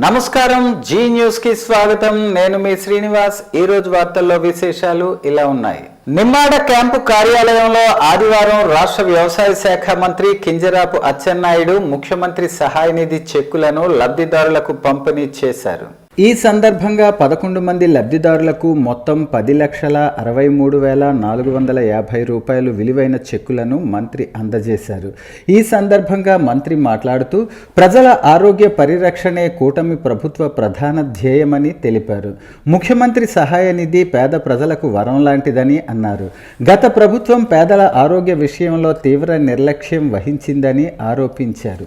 నమస్కారం, G news కి స్వాగతం. నేను మీ శ్రీనివాస్. ఈ రోజు వార్తల్లో విశేషాలు ఇలా ఉన్నాయి. నిమ్మాడ క్యాంపు కార్యాలయంలో ఆదివారం రాష్ట్ర వ్యవసాయ శాఖ మంత్రి కింజరాపు అచ్చెన్నాయుడు ముఖ్యమంత్రి సహాయ నిధి చెక్కులను లబ్ధిదారులకు పంపిణీ చేశారు. ఈ సందర్భంగా 11 మంది లబ్ధిదారులకు మొత్తం 10,63,450 రూపాయలు విలువైన చెక్కులను మంత్రి అందజేశారు. ఈ సందర్భంగా మంత్రి మాట్లాడుతూ ప్రజల ఆరోగ్య పరిరక్షణే కూటమి ప్రభుత్వ ప్రధాన ధ్యేయమని తెలిపారు. ముఖ్యమంత్రి సహాయ నిధి పేద ప్రజలకు వరం లాంటిదని అన్నారు. గత ప్రభుత్వం పేదల ఆరోగ్య విషయంలో తీవ్ర నిర్లక్ష్యం వహించిందని ఆరోపించారు.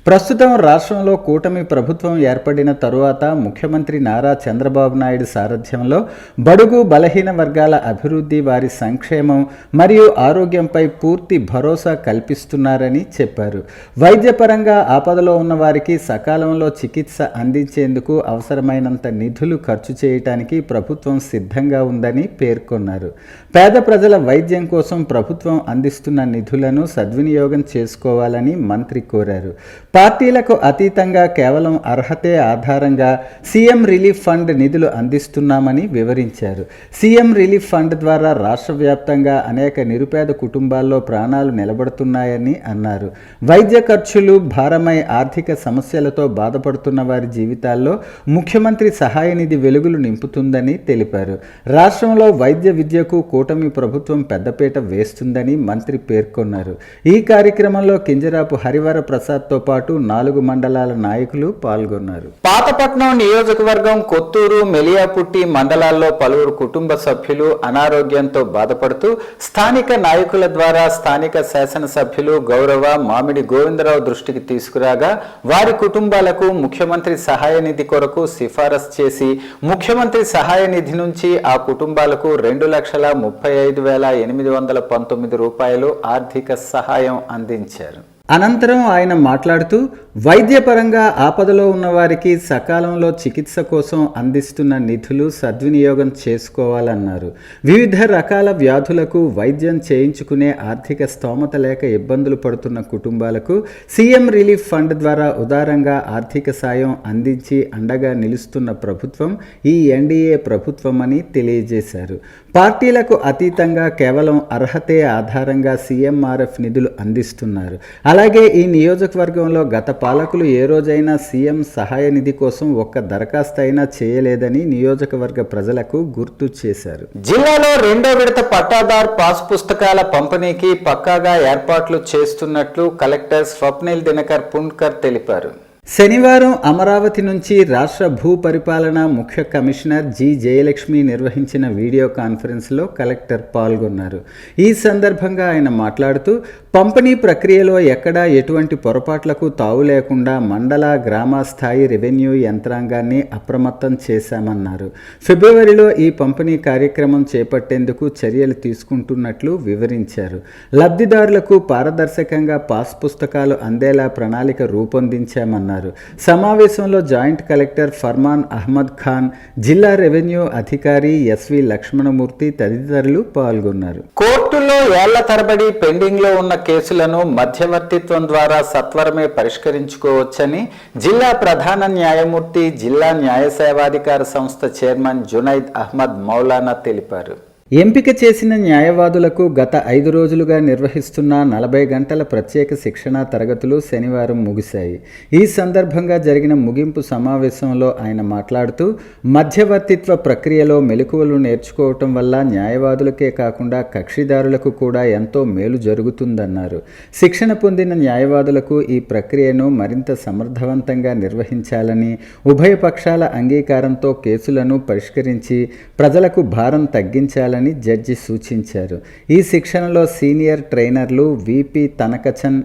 ప్రస్తుతం రాష్ట్రంలో కూటమి ప్రభుత్వం ఏర్పడిన తరువాత ముఖ్యమంత్రి నారా చంద్రబాబు నాయుడు సారథ్యంలో బడుగు బలహీన వర్గాల అభివృద్ధి, వారి సంక్షేమం మరియు ఆరోగ్యంపై పూర్తి భరోసా కల్పిస్తున్నారని చెప్పారు. వైద్యపరంగా ఆపదలో ఉన్న వారికి సకాలంలో చికిత్స అందించేందుకు అవసరమైనంత నిధులు ఖర్చు చేయటానికి ప్రభుత్వం సిద్ధంగా ఉందని పేర్కొన్నారు. పేద ప్రజల వైద్యం కోసం ప్రభుత్వం అందిస్తున్న నిధులను సద్వినియోగం చేసుకోవాలని మంత్రి కోరారు. పార్టీలకు అతీతంగా కేవలం అర్హతే ఆధారంగా సీఎం రిలీఫ్ ఫండ్ నిధులు అందిస్తున్నామని వివరించారు. సీఎం రిలీఫ్ ఫండ్ ద్వారా రాష్ట్ర వ్యాప్తంగా అనేక నిరుపేద కుటుంబాల్లో ప్రాణాలు నిలబడుతున్నాయని అన్నారు. వైద్య ఖర్చులు భారమై ఆర్థిక సమస్యలతో బాధపడుతున్న వారి జీవితాల్లో ముఖ్యమంత్రి సహాయ నిధి వెలుగులు నింపుతుందని తెలిపారు. రాష్ట్రంలో వైద్య విద్యకు కూటమి ప్రభుత్వం పెద్దపీట వేస్తుందని మంత్రి పేర్కొన్నారు. ఈ కార్యక్రమంలో కింజరాపు హరివర ప్రసాద్తో పాటు 4 మండలాల నాయకులు పాల్గొన్నారు. పాతపట్నం నియోజకవర్గం కొత్తూరు, మెలియాపుట్టి మండలాల్లో పలువురు కుటుంబ సభ్యులు అనారోగ్యంతో బాధపడుతూ స్థానిక నాయకుల ద్వారా స్థానిక శాసనసభ్యులు గౌరవ మామిడి గోవిందరావు దృష్టికి తీసుకురాగా వారి కుటుంబాలకు ముఖ్యమంత్రి సహాయ నిధి కొరకు సిఫారసు చేసి ముఖ్యమంత్రి సహాయ నిధి నుంచి ఆ కుటుంబాలకు 2,35,819 రూపాయలు ఆర్థిక సహాయం అందించారు. అనంతరం ఆయన మాట్లాడుతూ వైద్యపరంగా ఆపదలో ఉన్న వారికి సకాలంలో చికిత్స కోసం అందిస్తున్న నిధులు సద్వినియోగం చేసుకోవాలన్నారు. వివిధ రకాల వ్యాధులకు వైద్యం చేయించుకునే ఆర్థిక స్తోమత లేక ఇబ్బందులు పడుతున్న కుటుంబాలకు సీఎం రిలీఫ్ ఫండ్ ద్వారా ఉదారంగా ఆర్థిక సాయం అందించి అండగా నిలుస్తున్న ప్రభుత్వం ఈ ఎన్డీఏ ప్రభుత్వమని తెలియజేశారు. పార్టీలకు అతీతంగా కేవలం అర్హతే ఆధారంగా సీఎంఆర్ఎఫ్ నిధులు అందిస్తున్నారు. అలాగే ఈ నియోజకవర్గంలో గత పాలకులు ఏ రోజైనా సీఎం సహాయ నిధి కోసం ఒక్క దరఖాస్తు అయినా చేయలేదని నియోజకవర్గ ప్రజలకు గుర్తు చేశారు. జిల్లాలో 2వ విడత పట్టాదార్ పాస్ పుస్తకాల పంపిణీకి పక్కాగా ఏర్పాట్లు చేస్తున్నట్లు కలెక్టర్ స్వప్నిల్ దినకర్ పుండ్కర్ తెలిపారు. శనివారం అమరావతి నుంచి రాష్ట్ర భూ పరిపాలన ముఖ్య కమిషనర్ జి జయలక్ష్మి నిర్వహించిన వీడియో కాన్ఫరెన్స్లో కలెక్టర్ పాల్గొన్నారు. ఈ సందర్భంగా ఆయన మాట్లాడుతూ పంపిణీ ప్రక్రియలో ఎక్కడా ఎటువంటి పొరపాట్లకు తావు లేకుండా మండల, గ్రామ స్థాయి రెవెన్యూ యంత్రాంగాన్ని అప్రమత్తం చేశామన్నారు. ఫిబ్రవరిలో ఈ పంపిణీ కార్యక్రమం చేపట్టేందుకు చర్యలు తీసుకుంటున్నట్లు వివరించారు. లబ్ధిదారులకు పారదర్శకంగా పాస్ పుస్తకాలు అందేలా ప్రణాళిక రూపొందించామన్నారు. సమావేశంలో జాయింట్ కలెక్టర్ ఫర్మాన్ అహ్మద్ ఖాన్, జిల్లా రెవెన్యూ అధికారి ఎస్వి లక్ష్మణమూర్తి తదితరులు పాల్గొన్నారు. కోర్టులో ఏళ్ల తరబడి పెండింగ్ లో ఉన్న కేసులను మధ్యవర్తిత్వం ద్వారా సత్వరమే పరిష్కరించుకోవచ్చని జిల్లా ప్రధాన న్యాయమూర్తి, జిల్లా న్యాయ సేవాధికార సంస్థ చైర్మన్ జునైద్ అహ్మద్ మౌలానా తెలిపారు. ఎంపిక చేసిన న్యాయవాదులకు గత 5 రోజులుగా నిర్వహిస్తున్న 40 గంటల ప్రత్యేక శిక్షణా తరగతులు శనివారం ముగిశాయి. ఈ సందర్భంగా జరిగిన ముగింపు సమావేశంలో ఆయన మాట్లాడుతూ మధ్యవర్తిత్వ ప్రక్రియలో మెలకువలు నేర్చుకోవటం వల్ల న్యాయవాదులకే కాకుండా కక్షిదారులకు కూడా ఎంతో మేలు జరుగుతుందన్నారు. శిక్షణ పొందిన న్యాయవాదులకు ఈ ప్రక్రియను మరింత సమర్థవంతంగా నిర్వహించాలని, ఉభయ పక్షాల అంగీకారంతో కేసులను పరిష్కరించి ప్రజలకు భారం తగ్గించాలని జడ్జి సూచించారు. ఈ శిక్షణలో సీనియర్ ట్రైనర్లు విపి తనకచన్,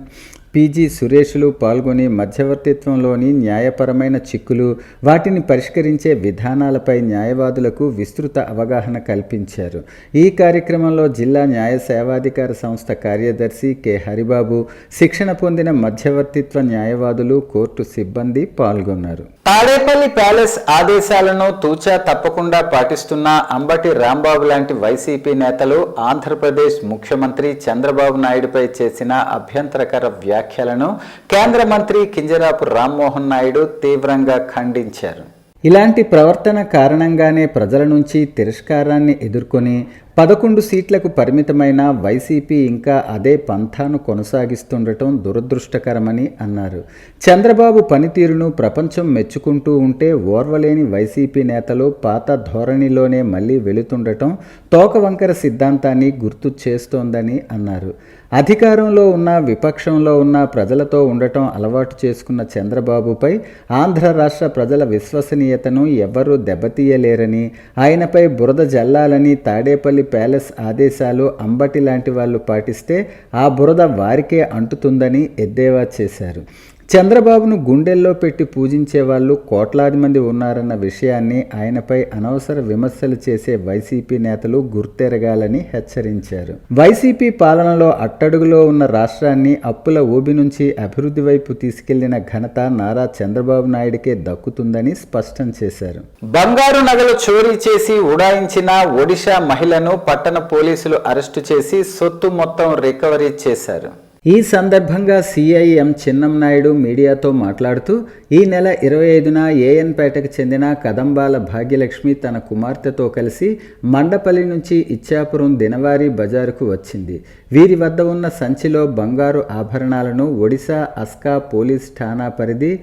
పీజీ సురేష్లు పాల్గొని మధ్యవర్తిత్వంలోని న్యాయపరమైన చిక్కులు, వాటిని పరిష్కరించే విధానాలపై న్యాయవాదులకు విస్తృత అవగాహన కల్పించారు. ఈ కార్యక్రమంలో జిల్లా న్యాయ సేవాధికార సంస్థ కార్యదర్శి కె హరిబాబు, శిక్షణ పొందిన మధ్యవర్తిత్వ న్యాయవాదులు, కోర్టు సిబ్బంది పాల్గొన్నారు. తాడేపల్లి ప్యాలెస్ ఆదేశాలను తూచా తప్పకుండా పాటిస్తున్న అంబటి రాంబాబు లాంటి వైసీపీ నేతలు ఆంధ్రప్రదేశ్ ముఖ్యమంత్రి చంద్రబాబు నాయుడుపై చేసిన అభ్యంతరకర వ్యాఖ్యలు వ్యాఖ్యలను కేంద్ర మంత్రి కింజరాపు రామ్మోహన్ నాయుడు తీవ్రంగా ఖండించారు. ఇలాంటి ప్రవర్తన కారణంగానే ప్రజల నుంచి తిరస్కారాన్ని ఎదుర్కొని 11 సీట్లకు పరిమితమైన వైసీపీ ఇంకా అదే పంథాను కొనసాగిస్తుండటం దురదృష్టకరమని అన్నారు. చంద్రబాబు పనితీరును ప్రపంచం మెచ్చుకుంటూ ఉంటే ఓర్వలేని వైసీపీ నేతలు పాత ధోరణిలోనే మళ్లీ వెళుతుండటం తోకవంకర సిద్ధాంతాన్ని గుర్తు చేస్తోందని అన్నారు. అధికారంలో ఉన్న విపక్షంలో ఉన్న ప్రజలతో ఉండటం అలవాటు చేసుకున్న చంద్రబాబుపై ఆంధ్ర రాష్ట్ర ప్రజల విశ్వసనీయతను ఎవ్వరూ దెబ్బతీయలేరని, ఆయనపై బురద జల్లాలని తాడేపల్లి ప్యాలెస్ ఆదేశాలు అంబటి లాంటి వాళ్ళు పాటిస్తే ఆ బురద వారికే అంటుతుందని ఎద్దేవా చేశారు. చంద్రబాబును గుండెల్లో పెట్టి పూజించే వాళ్ళు కోట్లాది మంది ఉన్నారన్న విషయాన్ని ఆయనపై అనవసర విమర్శలు చేసే వైసీపీ నేతలు గుర్తెరగాలని హెచ్చరించారు. వైసీపీ పాలనలో అట్టడుగులో ఉన్న రాష్ట్రాన్ని అప్పుల ఊబి నుంచి అభివృద్ధి వైపు తీసుకెళ్లిన ఘనత నారా చంద్రబాబు నాయుడికే దక్కుతుందని స్పష్టం చేశారు. బంగారు నగలు చోరీ చేసి ఉడాయించిన ఒడిషా మహిళను పట్టణ పోలీసులు అరెస్టు చేసి సొత్తు మొత్తం రికవరీ చేశారు. ఈ సందర్భంగా సిఐఎం చిన్నంనాయుడు మీడియాతో మాట్లాడుతూ ఈ నెల 25న ఏఎన్పేటకు చెందిన కదంబాల భాగ్యలక్ష్మి తన కుమార్తెతో కలిసి మండపల్లి నుంచి ఇచ్చాపురం దినవారీ బజారుకు వచ్చింది. వీరి వద్ద ఉన్న సంచిలో బంగారు ఆభరణాలను ఒడిశా అస్కా పోలీస్ ఠాణా పరిధి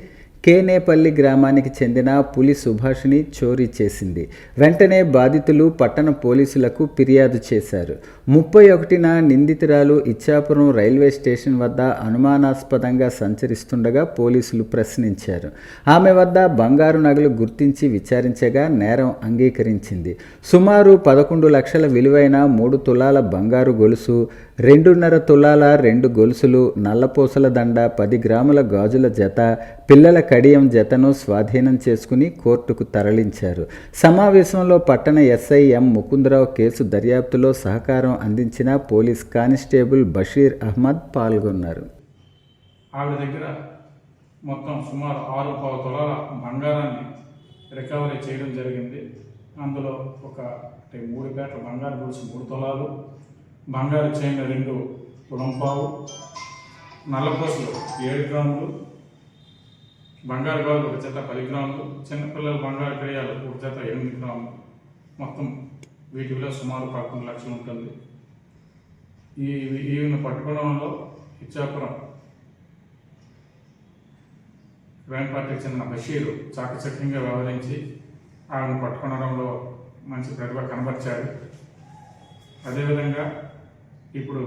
కేనేపల్లి గ్రామానికి చెందిన పులి సుభాషిణి చోరీ చేసింది. వెంటనే బాధితులు పట్టణ పోలీసులకు ఫిర్యాదు చేశారు. 31న నిందితురాలు ఇచ్చాపురం రైల్వే స్టేషన్ వద్ద అనుమానాస్పదంగా సంచరిస్తుండగా పోలీసులు ప్రశ్నించారు. ఆమె వద్ద బంగారు నగలు గుర్తించి విచారించగా నేరం అంగీకరించింది. సుమారు 11 లక్షల విలువైన 3 తులాల బంగారు గొలుసు, 2.5 తులాల 2 గొలుసులు, నల్లపూసల దండ, 10 గ్రాముల గాజుల జత, పిల్లల కడియం జతను స్వాధీనం చేసుకుని కోర్టుకు తరలించారు. సమావేశంలో పట్టణ ఎస్ఐ ఎం ముకుందరావు కేసు దర్యాప్తులో సహకారం అందించిన పోలీస్ కానిస్టేబుల్ బషీర్ అహ్మద్ పాల్గొన్నారు. ఆవిడ దగ్గర మొత్తం సుమారు 6 తులాల బంగారాన్ని రికవరీ చేయడం జరిగింది. అందులో ఒక 3 పేటల బంగారు గొలుసు 3 తులాలు, బంగారు చైన్ 2 ఉడంపావు, నల్లపూసలు 7 గ్రాములు, బంగారు గాజులు 1 జత 10 గ్రాములు, చిన్నపిల్లల బంగారు కడియాలు 1 జత 8 గ్రాములు, మొత్తం వీటి విలువ సుమారు 11 లక్షలు ఉంటుంది. ఈవిని పట్టుకోవడంలో ఇచ్చాపురం క్రైమ్ పార్టీకి చెందిన బషీరు చాకచక్యంగా వ్యవహరించి ఆవిడని పట్టుకోవడంలో మంచి ప్రతిభ కనబరిచాడు. అదేవిధంగా ఇప్పుడు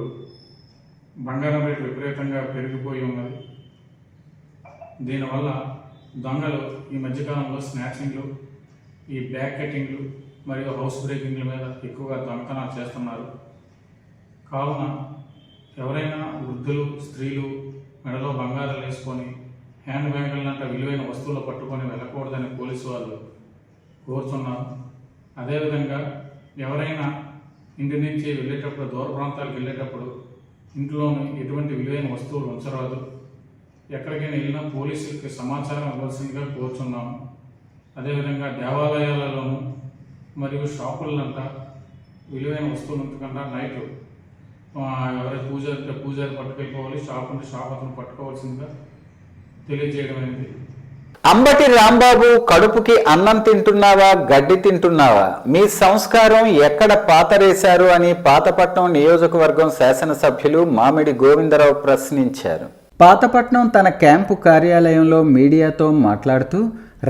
బంగారం రేటు విపరీతంగా పెరిగిపోయి ఉన్నది. దీనివల్ల దొంగలు ఈ మధ్యకాలంలో స్నాచింగ్లు, ఈ బ్యాక్ కటింగ్లు మరియు హౌస్ బ్రేకింగ్ల మీద ఎక్కువగా దొంగతనాలు చేస్తున్నారు. కావున ఎవరైనా వృద్ధులు, స్త్రీలు మెడలో బంగారాలు వేసుకొని హ్యాండ్ బ్యాగులంటే విలువైన వస్తువులు పట్టుకొని వెళ్ళకూడదని పోలీసు వాళ్ళు కోరుతున్నారు. అదేవిధంగా ఎవరైనా ఇంటి నుంచి వెళ్ళేటప్పుడు, దూర ప్రాంతాలకు వెళ్ళేటప్పుడు ఇంట్లోని ఎటువంటి విలువైన వస్తువులు ఉంచరాదు. ఎక్కడికైనా వెళ్ళినా పోలీసులకి సమాచారం ఇవ్వాల్సిందిగా కోరుచున్నాము. అదేవిధంగా దేవాలయాలలోనూ మరియు షాపులంతా విలువైన వస్తువులు ఉంచకుండా నైట్ ఎవరైతే పూజారి పట్టుకెళ్ళిపోవాలి, షాప్ ఉంటే షాప్ అతను పట్టుకోవాల్సిందిగా తెలియజేయడం అనేది. అంబటి రాంబాబు, కడుపుకి అన్నం తింటున్నావా, గడ్డి తింటున్నావా? మీ సంస్కారం ఎక్కడ పాతరేశారు అని పాతపట్నం నియోజకవర్గం శాసనసభ్యులు మామిడి గోవిందరావు ప్రశ్నించారు. పాతపట్నం తన క్యాంపు కార్యాలయంలో మీడియాతో మాట్లాడుతూ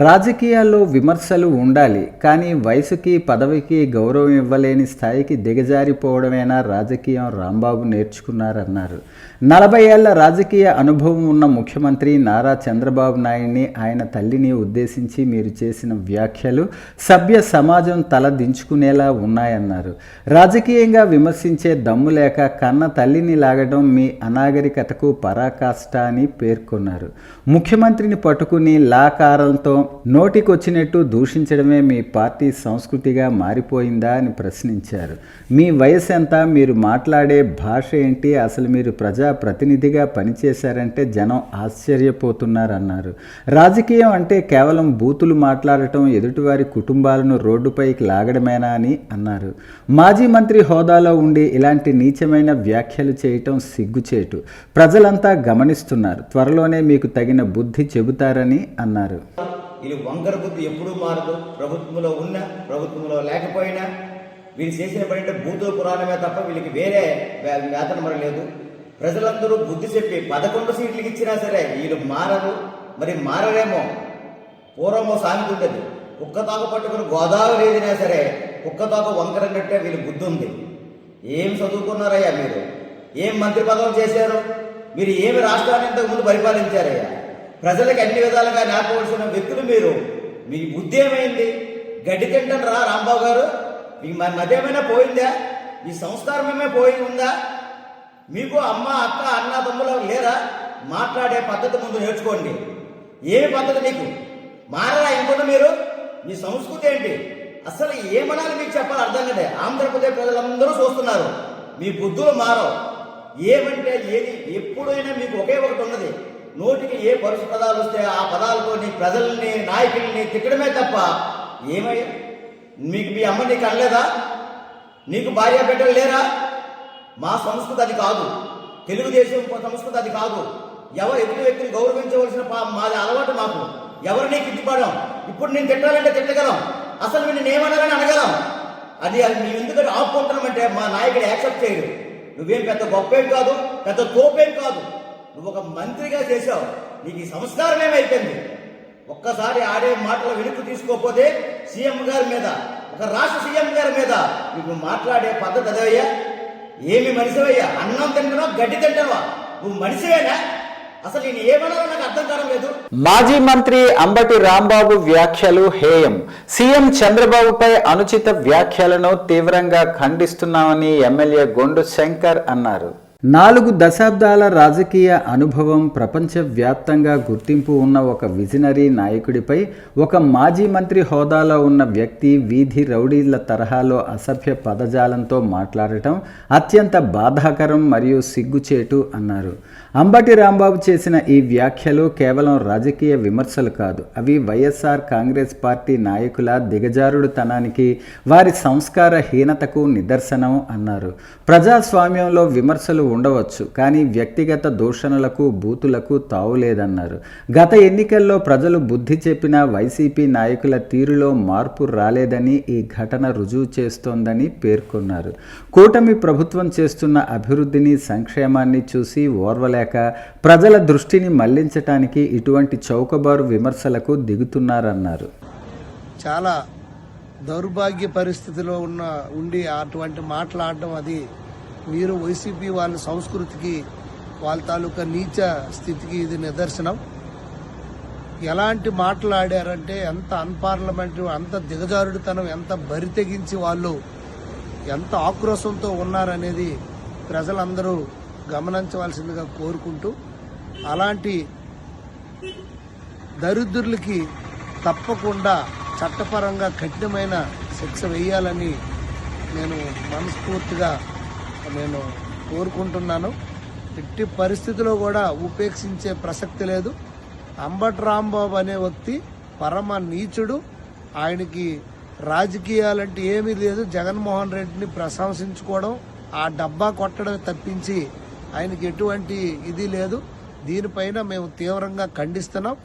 రాజకీయాల్లో విమర్శలు ఉండాలి, కానీ వయసుకి పదవికి గౌరవం ఇవ్వలేని స్థాయికి దిగజారిపోవడమేనా రాజకీయం రాంబాబు నేర్చుకున్నారన్నారు. 40 ఏళ్ల రాజకీయ అనుభవం ఉన్న ముఖ్యమంత్రి నారా చంద్రబాబు నాయుడిని, ఆయన తల్లిని ఉద్దేశించి మీరు చేసిన వ్యాఖ్యలు సభ్య సమాజం తల దించుకునేలా ఉన్నాయన్నారు. రాజకీయంగా విమర్శించే దమ్ము లేక కన్న తల్లిని లాగడం మీ అనాగరికతకు పరాకాష్ట అని పేర్కొన్నారు. ముఖ్యమంత్రిని పట్టుకుని లాకారంతో నోటికొచ్చినట్టు దూషించడమే మీ పార్టీ సంస్కృతిగా మారిపోయిందా అని ప్రశ్నించారు. మీ వయసు ఎంత, మీరు మాట్లాడే భాష ఏంటి, అసలు మీరు ప్రజా ప్రతినిధిగా పనిచేశారంటే జనం ఆశ్చర్యపోతున్నారన్నారు. రాజకీయం అంటే కేవలం బూతులు మాట్లాడటం, ఎదుటివారి కుటుంబాలను రోడ్డుపైకి లాగడమేనా అని అన్నారు. మాజీ మంత్రి హోదాలో ఉండి ఇలాంటి నీచమైన వ్యాఖ్యలు చేయటం సిగ్గుచేటు. ప్రజలంతా గమనిస్తున్నారు. త్వరలోనే మీకు తగిన బుద్ధి చెబుతారని అన్నారు. వీళ్ళు వంకర బుద్ధి ఎప్పుడూ మారదు. ప్రభుత్వంలో ఉన్నా ప్రభుత్వంలో లేకపోయినా వీళ్ళు చేసిన పని అంటే భూతుల పురాణమే తప్ప వీళ్ళకి వేరే వేతన మరి లేదు. ప్రజలందరూ బుద్ధి చెప్పి 11 సీట్లకి ఇచ్చినా సరే వీళ్ళు మారరు. మరి మారరేమో. పూర్వమో సామెత ఉండేది, కుక్క తోక పట్టుకుని గోదావరి ఏదినా సరే కుక్క తోక వంకరన్నట్టే వీళ్ళు బుద్ధి ఉంది. ఏం చదువుకున్నారయ్యా మీరు? ఏం మంత్రి పదవులు చేశారు? మీరు ఏమి రాష్ట్రాన్ని ఇంతకుముందు పరిపాలించారయ్యా? ప్రజలకు అన్ని విధాలుగా నేర్పవలసిన వ్యక్తులు మీరు. మీ బుద్ధి ఏమైంది? గడ్డి తింటాను రా రాంబాబు గారు. మీకు మధ్యమైనా పోయిందా? మీ సంస్కారం ఏమే పోయి ఉందా? మీకు అమ్మ అక్క అన్న తమ్ములు లేరా? మాట్లాడే పద్ధతి ముందు నేర్చుకోండి. ఏమి పద్ధతి నీకు? మారరా ఇంకొంత మీరు? మీ సంస్కృతి ఏంటి? అసలు ఏమనాలి మీకు చెప్పాలి అర్థం కదే. ఆంధ్రప్రదేశ్ ప్రజలందరూ చూస్తున్నారు. మీ బుద్ధులు మారవు. ఏమంటే ఏది ఎప్పుడైనా మీకు ఒకే ఒకటి ఉన్నది, నోటికి ఏ పరుసు పదాలు వస్తే ఆ పదాలతో నీ ప్రజల్ని నాయకుల్ని తిట్టడమే తప్ప ఏమయ్యా? మీకు మీ అమ్మ నీకు అనలేదా? నీకు భార్య బిడ్డలు లేరా? మా సంస్కృతి అది కాదు. తెలుగుదేశం సంస్కృతి అది కాదు. ఎవరు ఎదుటి వ్యక్తిని గౌరవించవలసిన మాది అలవాటు మాకు. ఎవరిని తిట్టిపడం. ఇప్పుడు నేను తిట్టాలంటే తిట్టగలం. అసలు నేను ఏమన్నారని అనగలం. అది మేము ఎందుకంటే ఆపుకుంటున్నామంటే మా నాయకుడు యాక్సెప్ట్ చేయడు. నువ్వేం పెద్ద గొప్పేం కాదు, పెద్ద తోపేం కాదు. నువ్వు ఒక మంత్రిగా చేశావు. నీకు ఈ సంస్కారం ఏమైపోయింది? ఒక్కసారి ఆడే మాటలు వెనుక్కు తీసుకోకపోతే సీఎం గారి మీద, ఒక రాష్ట్ర సీఎం గారి మీద నువ్వు మాట్లాడే పద్ధతి అదవయ్యా? ఏమి మనిషివయ్యా? అన్నం తింటున్నావా, గడ్డి తింటున్నావా? నువ్వు మనిషివేనా? అసలు నేను ఏమన్నా నాకు అర్థం కావడం లేదు. మాజీ మంత్రి అంబటి రాంబాబు వ్యాఖ్యలు హేయం. సీఎం చంద్రబాబుపై అనుచిత వ్యాఖ్యలను తీవ్రంగా ఖండిస్తున్నామని ఎమ్మెల్యే గొండు శంకర్ అన్నారు. 4 దశాబ్దాల రాజకీయ అనుభవం, ప్రపంచవ్యాప్తంగా గుర్తింపు ఉన్న ఒక విజనరీ నాయకుడిపై ఒక మాజీ మంత్రి హోదాలో ఉన్న వ్యక్తి వీధి రౌడీల తరహాలో అసభ్య పదజాలంతో మాట్లాడటం అత్యంత బాధాకరం మరియు సిగ్గుచేటు అన్నారు. అంబటి రాంబాబు చేసిన ఈ వ్యాఖ్యలు కేవలం రాజకీయ విమర్శలు కాదు. అవి వైఎస్ఆర్ కాంగ్రెస్ పార్టీ నాయకుల దిగజారుడుతనానికి, వారి సంస్కారహీనతకు నిదర్శనం అన్నారు. ప్రజాస్వామ్యంలో విమర్శలు ఉండవచ్చు, కానీ వ్యక్తిగత దూషణలకు, బూతులకు తావులేదన్నారు. గత ఎన్నికల్లో ప్రజలు బుద్ధి చెప్పిన వైసీపీ నాయకుల తీరులో మార్పు రాలేదని ఈ ఘటన రుజువు చేస్తోందని పేర్కొన్నారు. కూటమి ప్రభుత్వం చేస్తున్న అభివృద్ధిని, సంక్షేమాన్ని చూసి ఓర్వలేక ప్రజల దృష్టిని మళ్లించటానికి ఇటువంటి చౌకబారు విమర్శలకు దిగుతున్నారన్నారు. చాలా దౌర్భాగ్య పరిస్థితిలో ఉండి అటువంటి మాట్లాడడం, అది మీరు వైసీపీ వాళ్ళ సంస్కృతికి, వాళ్ళ తాలూకా నీచ స్థితికి ఇది నిదర్శనం. ఎలాంటి మాట్లాడారంటే ఎంత అన్పార్లమెంటరీ, అంత దిగజారుడుతనం, ఎంత బరి తెగించి వాళ్ళు ఎంత ఆక్రోశంతో ఉన్నారనేది ప్రజలందరూ గమనించవలసిందిగా కోరుకుంటూ, అలాంటి దరిద్రులకి తప్పకుండా చట్టపరంగా కఠినమైన శిక్ష వేయాలని నేను మనస్ఫూర్తిగా కోరుకుంటున్నాను. ఎట్టి పరిస్థితిలో కూడా ఉపేక్షించే ప్రసక్తి లేదు. అంబటి రాంబాబు అనే వ్యక్తి పరమ నీచుడు. ఆయనకి రాజకీయాలంటే ఏమీ లేదు. జగన్మోహన్ రెడ్డిని ప్రశంసించుకోవడం, ఆ డబ్బా కొట్టడం తప్పించి ఆయనకి ఎటువంటి ఇది లేదు. దీనిపైన మేము తీవ్రంగా ఖండిస్తున్నాం.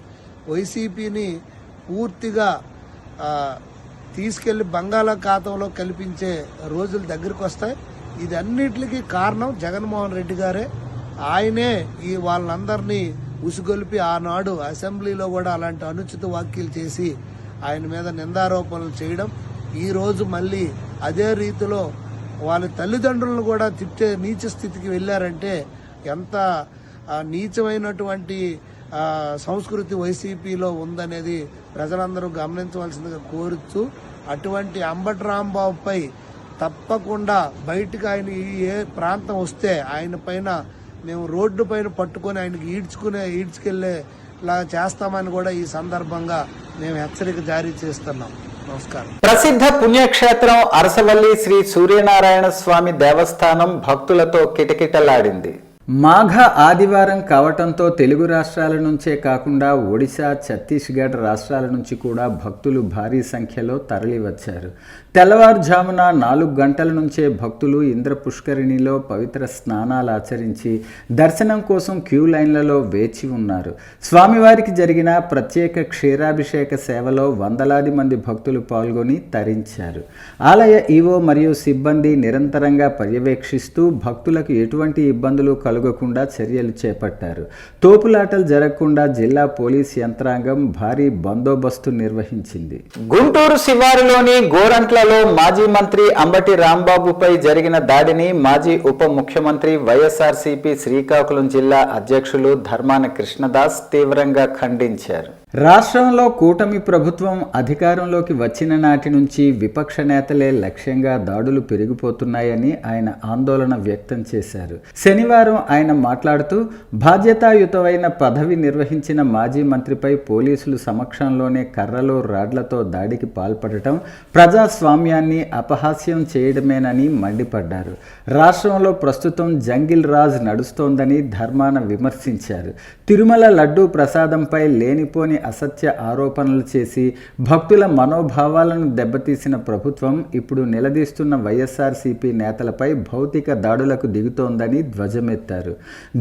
వైసీపీని పూర్తిగా తీసుకెళ్లి బంగాళాఖాతంలో కల్పించే రోజులు దగ్గరికి వస్తాయి. ఇది అన్నిటికీ కారణం జగన్మోహన్ రెడ్డి గారే. ఆయనే ఈ వాళ్ళందరినీ ఉసుగొలిపి ఆనాడు అసెంబ్లీలో కూడా అలాంటి అనుచిత వ్యాఖ్యలు చేసి ఆయన మీద నిందారోపణలు చేయడం, ఈరోజు మళ్ళీ అదే రీతిలో వాళ్ళ తల్లిదండ్రులను కూడా తిట్టే నీచ స్థితికి వెళ్ళారంటే ఎంత నీచమైనటువంటి సంస్కృతి వైసీపీలో ఉందనేది ప్రజలందరూ గమనించవలసిందిగా కోరుతూ, అటువంటి అంబటి రాంబాబుపై తప్పకుండా బయటకు ఆయన ఏ ప్రాంతం వస్తే ఆయన పైన మేము రోడ్డు పైన పట్టుకొని ఆయనకి ఈడ్చుకెళ్లేలా చేస్తామని కూడా ఈ సందర్భంగా మేము హెచ్చరిక జారీ చేస్తున్నాం. నమస్కారం. ప్రసిద్ధ పుణ్యక్షేత్రం అరసవల్లి శ్రీ సూర్యనారాయణ స్వామి దేవస్థానం భక్తులతో కిటకిటలాడింది. మాఘ ఆదివారం కావటంతో తెలుగు రాష్ట్రాల నుంచే కాకుండా ఒడిశా, ఛత్తీస్గఢ్ రాష్ట్రాల నుంచి కూడా భక్తులు భారీ సంఖ్యలో తరలివచ్చారు. తెల్లవారుజామున 4 గంటల నుంచే భక్తులు ఇంద్ర పుష్కరిణిలో పవిత్ర స్నానాలు ఆచరించి దర్శనం కోసం క్యూ లైన్లలో వేచి ఉన్నారు. స్వామివారికి జరిగిన ప్రత్యేక క్షీరాభిషేక సేవలో వందలాది మంది భక్తులు పాల్గొని తరించారు. ఆలయ ఈవో మరియు సిబ్బంది నిరంతరంగా పర్యవేక్షిస్తూ భక్తులకు ఎటువంటి ఇబ్బందులు కలగకుండా చర్యలు చేపట్టారు. తోపులాటలు జరగకుండా జిల్లా పోలీస్ యంత్రాంగం భారీ బందోబస్తు నిర్వహించింది. గుంటూరు శివారులోని గోరంట్లలో మాజీ మంత్రి అంబటి రాంబాబుపై జరిగిన దాడిని మాజీ ఉప ముఖ్యమంత్రి వైఎస్ఆర్సీపీ శ్రీకాకుళం జిల్లా అధ్యక్షులు ధర్మాన కృష్ణదాస్ తీవ్రంగా ఖండించారు. రాష్ట్రంలో కూటమి ప్రభుత్వం అధికారంలోకి వచ్చిన నాటి నుంచి విపక్ష నేతలే లక్ష్యంగా దాడులు పెరిగిపోతున్నాయని ఆయన ఆందోళన వ్యక్తం చేశారు. శనివారం ఆయన మాట్లాడుతూ బాధ్యతాయుతమైన పదవి నిర్వహించిన మాజీ మంత్రిపై పోలీసులు సమక్షంలోనే కర్రలు, రాడ్లతో దాడికి పాల్పడటం ప్రజాస్వామ్యాన్ని అపహాస్యం చేయడమేనని మండిపడ్డారు. రాష్ట్రంలో ప్రస్తుతం జంగిల్ రాజ్ నడుస్తోందని ధర్మాన విమర్శించారు. తిరుమల లడ్డూ ప్రసాదంపై లేనిపోని అసత్య ఆరోపణలు చేసి భక్తుల మనోభావాలను దెబ్బతీసిన ప్రభుత్వం ఇప్పుడు నిలదీస్తున్న వైఎస్ఆర్సీపీ నేతలపై భౌతిక దాడులకు దిగుతోందని ధ్వజమెత్తారు.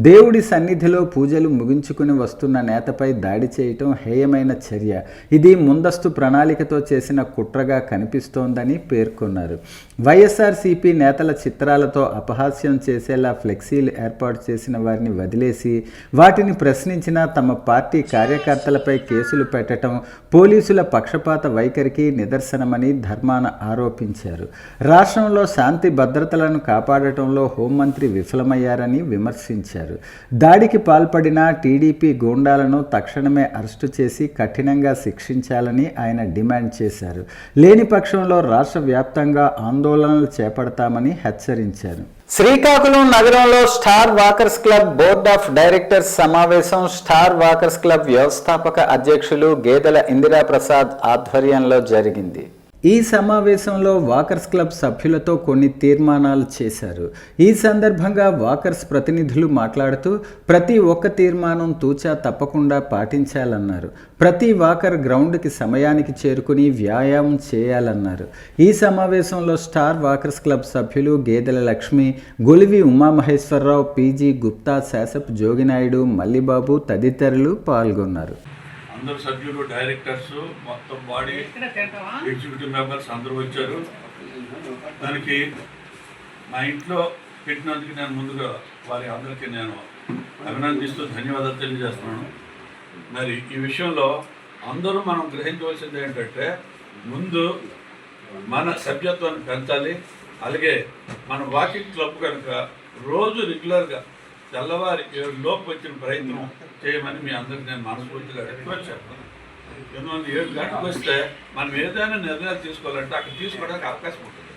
దేవుడి సన్నిధిలో పూజలు ముగించుకుని వస్తున్న నేతపై దాడి చేయటం హేయమైన చర్య. ఇది ముందస్తు ప్రణాళికతో చేసిన కుట్రగా కనిపిస్తోందని పేర్కొన్నారు. వైఎస్ఆర్సీపీ నేతల చిత్రాలతో అపహాస్యం చేసేలా ఫ్లెక్సీలు ఏర్పాటు చేసిన వారిని వదిలేసి వాటిని ప్రశ్నించిన తమ పార్టీ కార్యకర్తలపై కేసులు పెట్టడం పోలీసుల పక్షపాత వైఖరికి నిదర్శనమని ధర్మాన ఆరోపించారు. రాష్ట్రంలో శాంతి భద్రతలను కాపాడటంలో హోంమంత్రి విఫలమయ్యారని విమర్శించారు. దాడికి పాల్పడిన టీడీపీ గూండాలను తక్షణమే అరెస్టు చేసి కఠినంగా శిక్షించాలని ఆయన డిమాండ్ చేశారు. లేని పక్షంలో రాష్ట్ర వ్యాప్తంగా ఆందోళనలు చేపడతామని హెచ్చరించారు. శ్రీకాకుళం నగరంలో star walkers club board of directors సమావేశం స్టార్ వాకర్స్ క్లబ్ వ్యవస్థాపక అధ్యక్షులు గేదెల ఇందిరాప్రసాద్ ఆధ్వర్యంలో జరిగింది. ఈ సమావేశంలో వాకర్స్ క్లబ్ సభ్యులతో కొన్ని తీర్మానాలు చేశారు. ఈ సందర్భంగా వాకర్స్ ప్రతినిధులు మాట్లాడుతూ ప్రతి ఒక్క తీర్మానం తూచా తప్పకుండా పాటించాలన్నారు. ప్రతి వాకర్ గ్రౌండ్కి సమయానికి చేరుకుని వ్యాయామం చేయాలన్నారు. ఈ సమావేశంలో స్టార్ వాకర్స్ క్లబ్ సభ్యులు గేదెల లక్ష్మి, గొలివి ఉమామహేశ్వరరావు, పీజీ గుప్తా, శాసప్ జోగినాయుడు, మల్లిబాబు తదితరులు పాల్గొన్నారు. అందరు సభ్యులు, డైరెక్టర్స్, మొత్తం బాడీ, ఎగ్జిక్యూటివ్ మెంబర్స్ అందరూ వచ్చారు. దానికి మా ఇంట్లో పెట్టినందుకు నేను ముందుగా వారి అందరికీ నేను అభినందిస్తూ ధన్యవాదాలు తెలియజేస్తున్నాను. మరి ఈ విషయంలో అందరూ మనం గ్రహించవలసింది ఏంటంటే ముందు మన సభ్యత్వాన్ని పెంచాలి. అలాగే మన వాకింగ్ క్లబ్ కనుక రోజు రెగ్యులర్గా తెల్లవారి 7 లోపు వచ్చిన ప్రయత్నం చేయమని మీ అందరికీ నేను మనస్ఫూర్తిగా రిక్వెస్ట్ చేస్తాను. ఎందుకంటే 7 గంటలకు వస్తే మనం ఏదైనా నిర్ణయాలు తీసుకోవాలంటే అక్కడ తీసుకోవడానికి అవకాశం ఉంటుంది.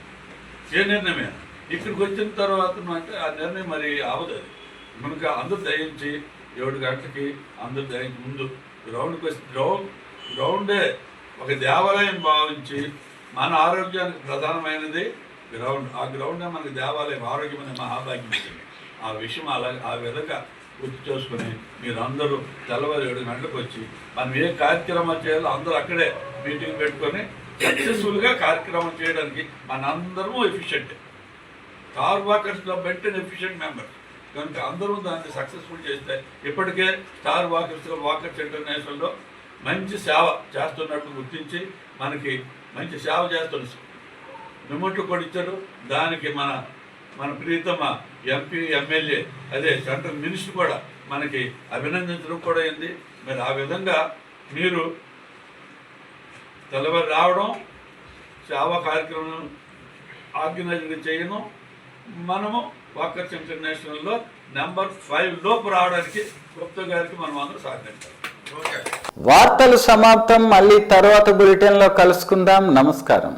ఏ నిర్ణయమే ఇక్కడికి వచ్చిన తర్వాత అంటే ఆ నిర్ణయం మరి అవదు. అది మనకు అందరూ దయించి 7 గంటలకి అందరూ దయించి ముందు గ్రౌండ్కి వస్తే గ్రౌండే ఒక దేవాలయం భావించి మన ఆరోగ్యానికి ప్రధానమైనది గ్రౌండ్. ఆ గ్రౌండే మనకి దేవాలయం, ఆరోగ్యం అనే మహాభాగ్యం ఇచ్చింది. ఆ విషయం ఆ విధంగా గుర్తు చేసుకుని మీరు అందరూ తెల్లవారు 7 గంటలకు వచ్చి మనం ఏ కార్యక్రమాలు చేయాలో అందరూ అక్కడే మీటింగ్ పెట్టుకొని సక్సెస్ఫుల్గా కార్యక్రమం చేయడానికి మనందరము ఎఫిషియెంట్. స్టార్ వాకర్స్ క్లబ్ అంటే ఎఫిషియెంట్ మెంబర్స్ కనుక అందరూ దాన్ని సక్సెస్ఫుల్ చేస్తే ఇప్పటికే స్టార్ వాకర్స్ క్లబ్ వాకర్స్ ఇంటర్నేషనల్లో మంచి సేవ చేస్తున్నట్టు గుర్తించి మనకి మంచి సేవ చేస్తున్న మెమోట్లు కూడా ఇచ్చారు. దానికి మన ప్రియతమ ఎంపీ, ఎమ్మెల్యే, అదే సెంట్రల్ మినిస్టర్ కూడా మనకి అభినందించడం కూడా అయింది. మరి ఆ విధంగా మీరు తెల్లవారు రావడం, సేవా కార్యక్రమం ఆర్గనైజ్ చేయడం, మనము వాకర్స్ ఇంటర్నేషనల్లో నెంబర్ 5 లోపు రావడానికి గుప్తా గారికి మనం అందరూ సహకరించాలి. వార్తలు సమాప్తం. మళ్ళీ తర్వాత బులెటిన్లో కలుసుకుందాం. నమస్కారం.